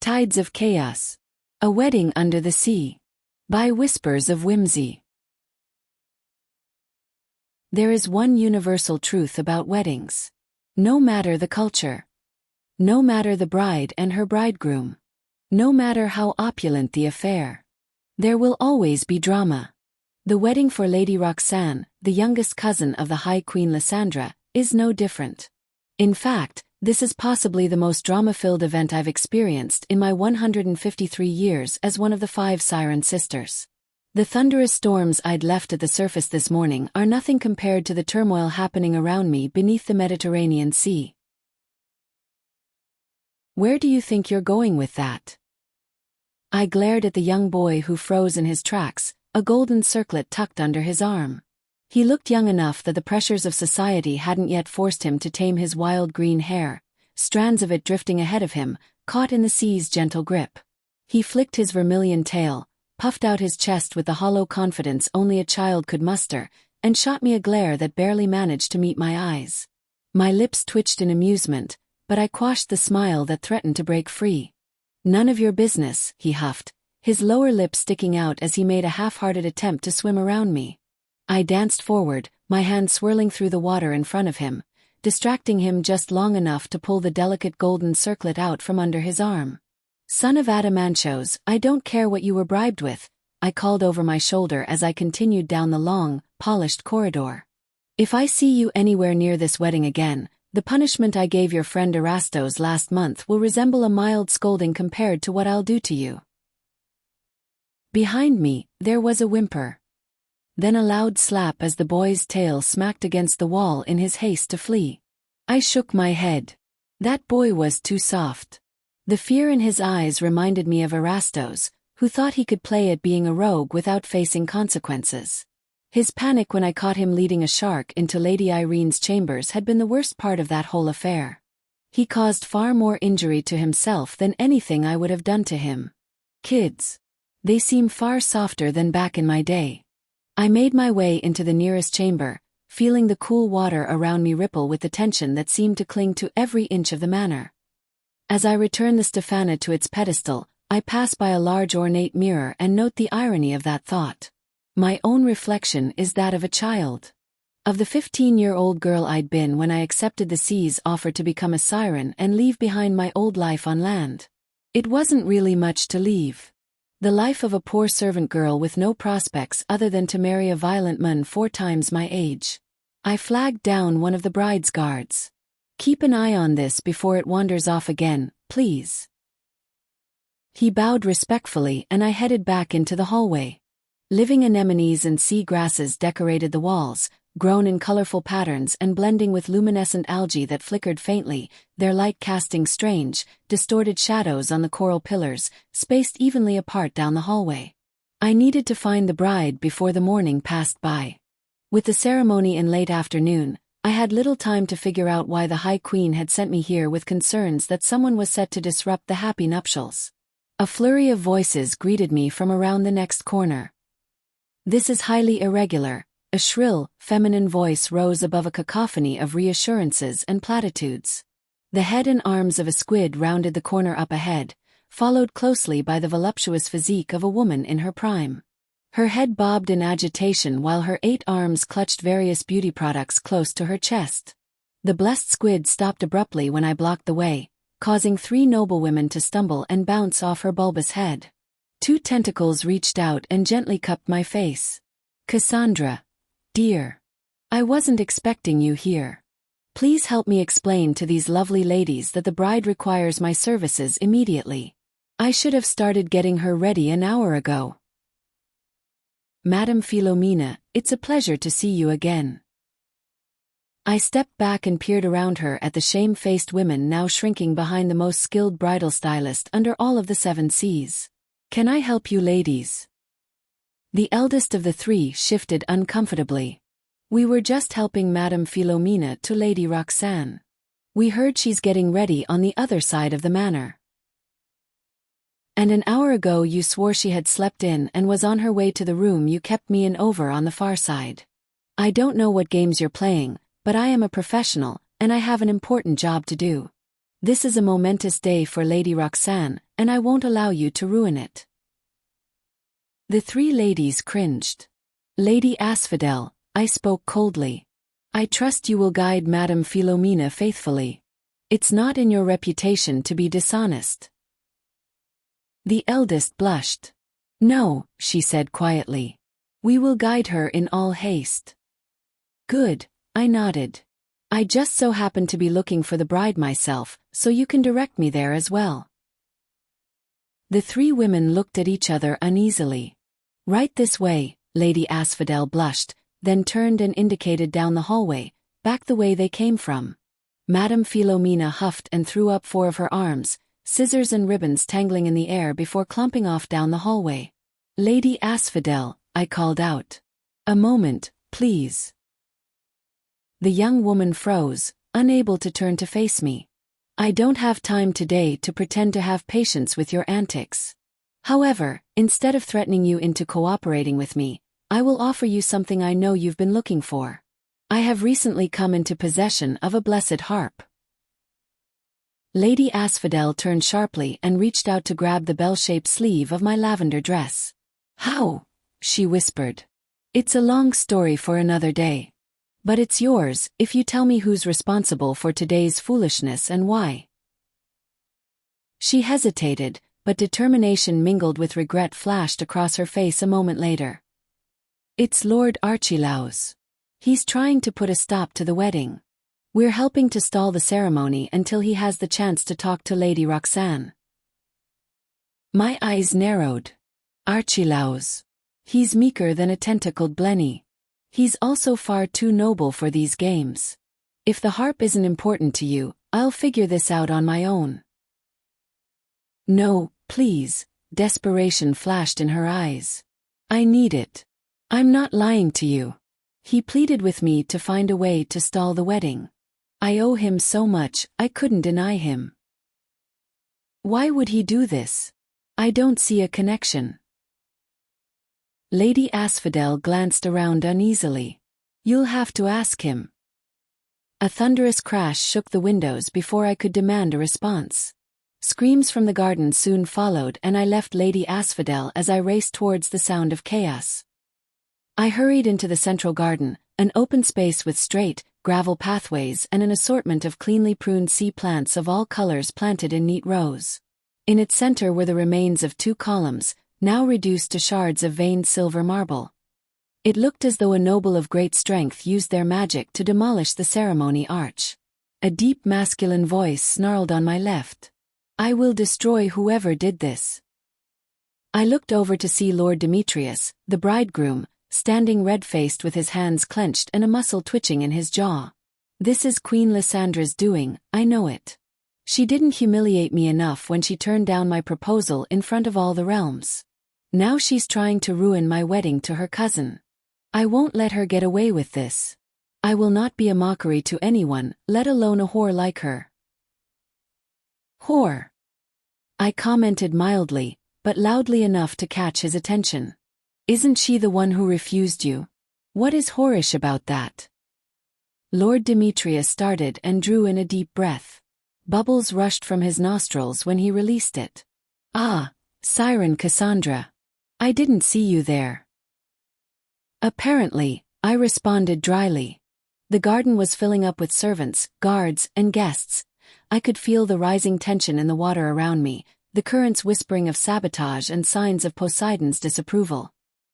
Tides of Chaos. A Wedding Under the Sea. By Whispers of Whimsy. There is one universal truth about weddings. No matter the culture. No matter the bride and her bridegroom. No matter how opulent the affair. There will always be drama. The wedding for Lady Roxanne, the youngest cousin of the High Queen Kassandra, is no different. In fact, this is possibly the most drama-filled event I've experienced in my 153 years as one of the 5 siren sisters. The thunderous storms I'd left at the surface this morning are nothing compared to the turmoil happening around me beneath the Mediterranean Sea. Where do you think you're going with that? I glared at the young boy who froze in his tracks, a golden circlet tucked under his arm. He looked young enough that the pressures of society hadn't yet forced him to tame his wild green hair, strands of it drifting ahead of him, caught in the sea's gentle grip. He flicked his vermilion tail, puffed out his chest with the hollow confidence only a child could muster, and shot me a glare that barely managed to meet my eyes. My lips twitched in amusement, but I quashed the smile that threatened to break free. "None of your business," he huffed, his lower lip sticking out as he made a half-hearted attempt to swim around me. I danced forward, my hand swirling through the water in front of him, distracting him just long enough to pull the delicate golden circlet out from under his arm. "Son of Adamantios, I don't care what you were bribed with," I called over my shoulder as I continued down the long, polished corridor. "If I see you anywhere near this wedding again, the punishment I gave your friend Erastos last month will resemble a mild scolding compared to what I'll do to you." Behind me, there was a whimper. Then a loud slap as the boy's tail smacked against the wall in his haste to flee. I shook my head. That boy was too soft. The fear in his eyes reminded me of Erastos, who thought he could play at being a rogue without facing consequences. His panic when I caught him leading a shark into Lady Irene's chambers had been the worst part of that whole affair. He caused far more injury to himself than anything I would have done to him. Kids. They seem far softer than back in my day. I made my way into the nearest chamber, feeling the cool water around me ripple with the tension that seemed to cling to every inch of the manor. As I return the Stephana to its pedestal, I pass by a large ornate mirror and note the irony of that thought. My own reflection is that of a child. Of the 15-year-old girl I'd been when I accepted the sea's offer to become a siren and leave behind my old life on land. It wasn't really much to leave. The life of a poor servant girl with no prospects other than to marry a violent man 4 times my age. I flagged down one of the bride's guards. "Keep an eye on this before it wanders off again, please." He bowed respectfully and I headed back into the hallway. Living anemones and sea grasses decorated the walls, grown in colorful patterns and blending with luminescent algae that flickered faintly, their light casting strange, distorted shadows on the coral pillars, spaced evenly apart down the hallway. I needed to find the bride before the morning passed by. With the ceremony in late afternoon, I had little time to figure out why the High Queen had sent me here with concerns that someone was set to disrupt the happy nuptials. A flurry of voices greeted me from around the next corner. "This is highly irregular." A shrill, feminine voice rose above a cacophony of reassurances and platitudes. The head and arms of a squid rounded the corner up ahead, followed closely by the voluptuous physique of a woman in her prime. Her head bobbed in agitation while her 8 arms clutched various beauty products close to her chest. The blessed squid stopped abruptly when I blocked the way, causing 3 noblewomen to stumble and bounce off her bulbous head. 2 tentacles reached out and gently cupped my face. "Kassandra. Dear. I wasn't expecting you here. Please help me explain to these lovely ladies that the bride requires my services immediately. I should have started getting her ready an hour ago." "Madam Philomena, it's a pleasure to see you again." I stepped back and peered around her at the shame-faced women now shrinking behind the most skilled bridal stylist under all of the 7 seas. "Can I help you ladies?" The eldest of the 3 shifted uncomfortably. "We were just helping Madame Philomena to Lady Roxanne. We heard she's getting ready on the other side of the manor. And an hour ago you swore she had slept in and was on her way to the room you kept me in over on the far side. I don't know what games you're playing, but I am a professional, and I have an important job to do. This is a momentous day for Lady Roxanne, and I won't allow you to ruin it." The three ladies cringed. "Lady Asphodel," I spoke coldly. "I trust you will guide Madame Philomena faithfully. It's not in your reputation to be dishonest." The eldest blushed. "No," she said quietly. "We will guide her in all haste." "Good," I nodded. "I just so happen to be looking for the bride myself, so you can direct me there as well." The three women looked at each other uneasily. "Right this way," Lady Asphodel blushed, then turned and indicated down the hallway, back the way they came from. Madame Philomena huffed and threw up four of her arms, scissors and ribbons tangling in the air before clumping off down the hallway. "Lady Asphodel," I called out. "A moment, please." The young woman froze, unable to turn to face me. "I don't have time today to pretend to have patience with your antics. However, instead of threatening you into cooperating with me, I will offer you something I know you've been looking for. I have recently come into possession of a blessed harp." Lady Asphodel turned sharply and reached out to grab the bell-shaped sleeve of my lavender dress. "How?" she whispered. "It's a long story for another day. But it's yours, if you tell me who's responsible for today's foolishness and why." She hesitated, but determination mingled with regret flashed across her face a moment later. "It's Lord Archelaus. He's trying to put a stop to the wedding. We're helping to stall the ceremony until he has the chance to talk to Lady Roxanne." My eyes narrowed. "Archelaus. He's meeker than a tentacled blenny. He's also far too noble for these games. If the harp isn't important to you, I'll figure this out on my own." "No, please," desperation flashed in her eyes. "I need it. I'm not lying to you. He pleaded with me to find a way to stall the wedding. I owe him so much, I couldn't deny him." "Why would he do this? I don't see a connection." Lady Asphodel glanced around uneasily. "You'll have to ask him." A thunderous crash shook the windows before I could demand a response. Screams from the garden soon followed, and I left Lady Asphodel as I raced towards the sound of chaos. I hurried into the central garden, an open space with straight, gravel pathways and an assortment of cleanly pruned sea plants of all colors planted in neat rows. In its center were the remains of two columns, now reduced to shards of veined silver marble. It looked as though a noble of great strength used their magic to demolish the ceremony arch. A deep masculine voice snarled on my left. "I will destroy whoever did this." I looked over to see Lord Demetrius, the bridegroom, standing red-faced with his hands clenched and a muscle twitching in his jaw. "This is Queen Lyssandra's doing, I know it. She didn't humiliate me enough when she turned down my proposal in front of all the realms. Now she's trying to ruin my wedding to her cousin. I won't let her get away with this. I will not be a mockery to anyone, let alone a whore like her." "Whore," I commented mildly, but loudly enough to catch his attention. "Isn't she the one who refused you? What is whorish about that?" Lord Demetrius started and drew in a deep breath. Bubbles rushed from his nostrils when he released it. "Ah, siren Kassandra. I didn't see you there." "Apparently," I responded dryly. The garden was filling up with servants, guards, and guests. I could feel the rising tension in the water around me, the currents whispering of sabotage and signs of Poseidon's disapproval.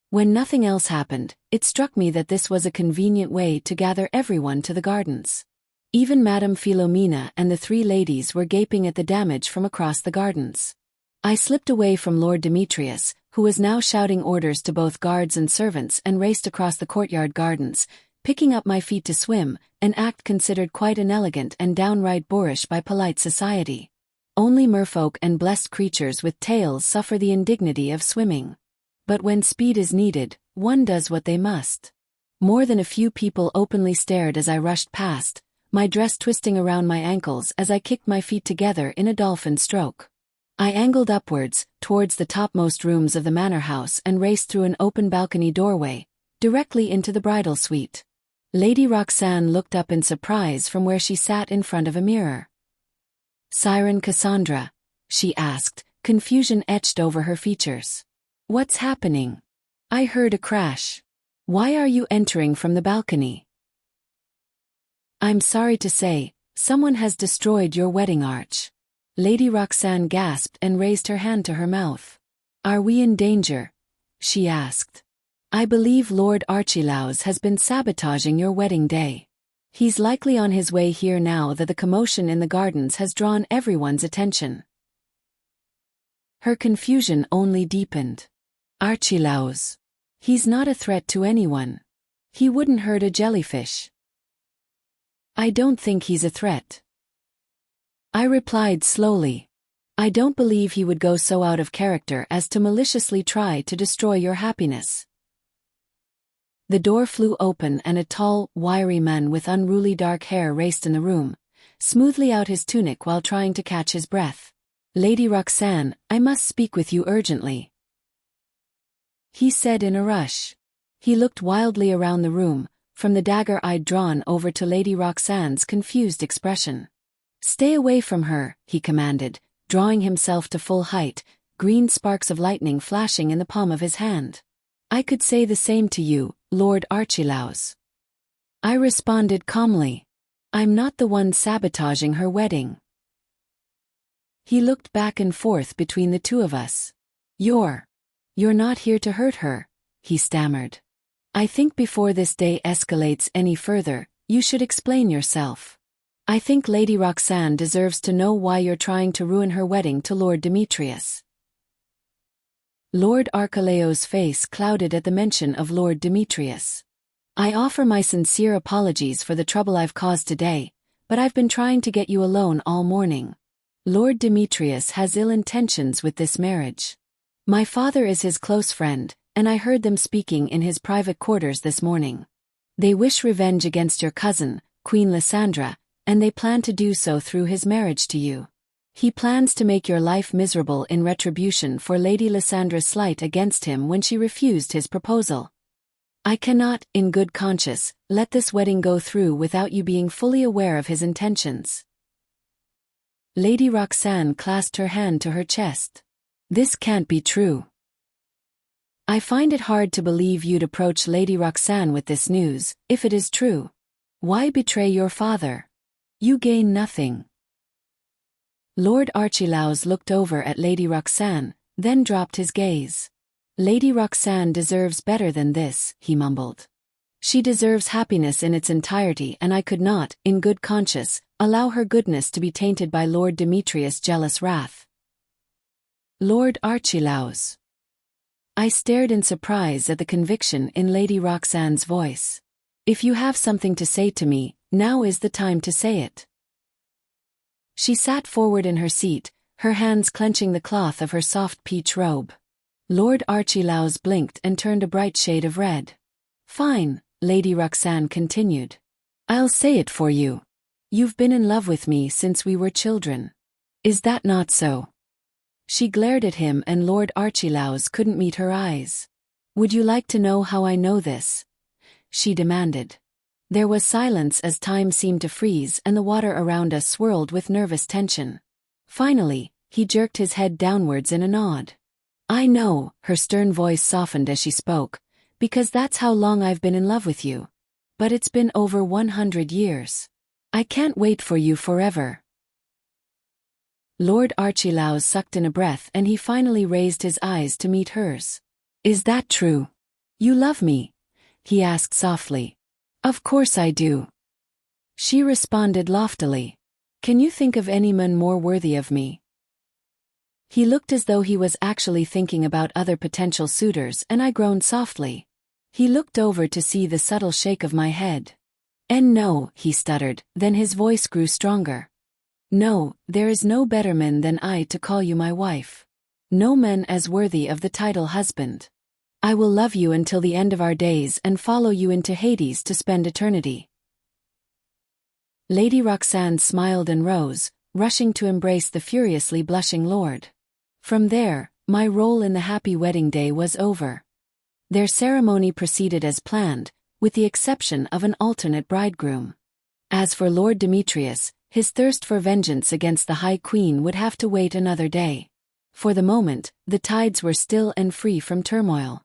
When nothing else happened, it struck me that this was a convenient way to gather everyone to the gardens. Even Madame Philomena and the three ladies were gaping at the damage from across the gardens. I slipped away from Lord Demetrius, who was now shouting orders to both guards and servants, and raced across the courtyard gardens, picking up my feet to swim, an act considered quite inelegant and downright boorish by polite society. Only merfolk and blessed creatures with tails suffer the indignity of swimming. But when speed is needed, one does what they must. More than a few people openly stared as I rushed past, my dress twisting around my ankles as I kicked my feet together in a dolphin stroke. I angled upwards, towards the topmost rooms of the manor house, and raced through an open balcony doorway, directly into the bridal suite. Lady Roxanne looked up in surprise from where she sat in front of a mirror. Siren Kassandra? She asked, confusion etched over her features. What's happening? I heard a crash. Why are you entering from the balcony? I'm sorry to say, someone has destroyed your wedding arch. Lady Roxanne gasped and raised her hand to her mouth. Are we in danger? She asked. I believe Lord Archelaus has been sabotaging your wedding day. He's likely on his way here now that the commotion in the gardens has drawn everyone's attention. Her confusion only deepened. Archelaus. He's not a threat to anyone. He wouldn't hurt a jellyfish. I don't think he's a threat. I replied slowly. I don't believe he would go so out of character as to maliciously try to destroy your happiness. The door flew open and a tall, wiry man with unruly dark hair raced in the room, smoothly out his tunic while trying to catch his breath. Lady Roxanne, I must speak with you urgently, he said in a rush. He looked wildly around the room, from the dagger I'd drawn over to Lady Roxanne's confused expression. Stay away from her, he commanded, drawing himself to full height, green sparks of lightning flashing in the palm of his hand. I could say the same to you, Lord Archelaus. I responded calmly. I'm not the one sabotaging her wedding. He looked back and forth between the two of us. You're not here to hurt her, he stammered. I think before this day escalates any further, you should explain yourself. I think Lady Roxanne deserves to know why you're trying to ruin her wedding to Lord Demetrius. Lord Archelaus' face clouded at the mention of Lord Demetrius. I offer my sincere apologies for the trouble I've caused today, but I've been trying to get you alone all morning. Lord Demetrius has ill intentions with this marriage. My father is his close friend, and I heard them speaking in his private quarters this morning. They wish revenge against your cousin, Queen Kassandra, and they plan to do so through his marriage to you. He plans to make your life miserable in retribution for Lady Kassandra's slight against him when she refused his proposal. I cannot, in good conscience, let this wedding go through without you being fully aware of his intentions. Lady Roxanne clasped her hand to her chest. This can't be true. I find it hard to believe you'd approach Lady Roxanne with this news, if it is true. Why betray your father? You gain nothing. Lord Archelaus looked over at Lady Roxanne, then dropped his gaze. Lady Roxanne deserves better than this, he mumbled. She deserves happiness in its entirety, and I could not, in good conscience, allow her goodness to be tainted by Lord Demetrius' jealous wrath. Lord Archelaus. I stared in surprise at the conviction in Lady Roxanne's voice. If you have something to say to me, now is the time to say it. She sat forward in her seat, her hands clenching the cloth of her soft peach robe. Lord Archelaus blinked and turned a bright shade of red. Fine, Lady Roxanne continued. I'll say it for you. You've been in love with me since we were children. Is that not so? She glared at him and Lord Archelaus couldn't meet her eyes. Would you like to know how I know this? She demanded. There was silence as time seemed to freeze and the water around us swirled with nervous tension. Finally, he jerked his head downwards in a nod. I know, her stern voice softened as she spoke, because that's how long I've been in love with you. But it's been over 100 years. I can't wait for you forever. Lord Archelaus sucked in a breath and he finally raised his eyes to meet hers. Is that true? You love me? He asked softly. Of course I do. She responded loftily. Can you think of any man more worthy of me? He looked as though he was actually thinking about other potential suitors, and I groaned softly. He looked over to see the subtle shake of my head. And no, he stuttered, then his voice grew stronger. No, there is no better man than I to call you my wife. No man as worthy of the title husband. I will love you until the end of our days and follow you into Hades to spend eternity. Lady Roxanne smiled and rose, rushing to embrace the furiously blushing lord. From there, my role in the happy wedding day was over. Their ceremony proceeded as planned, with the exception of an alternate bridegroom. As for Lord Demetrius, His thirst for vengeance against the High Queen would have to wait another day. For the moment, the tides were still and free from turmoil.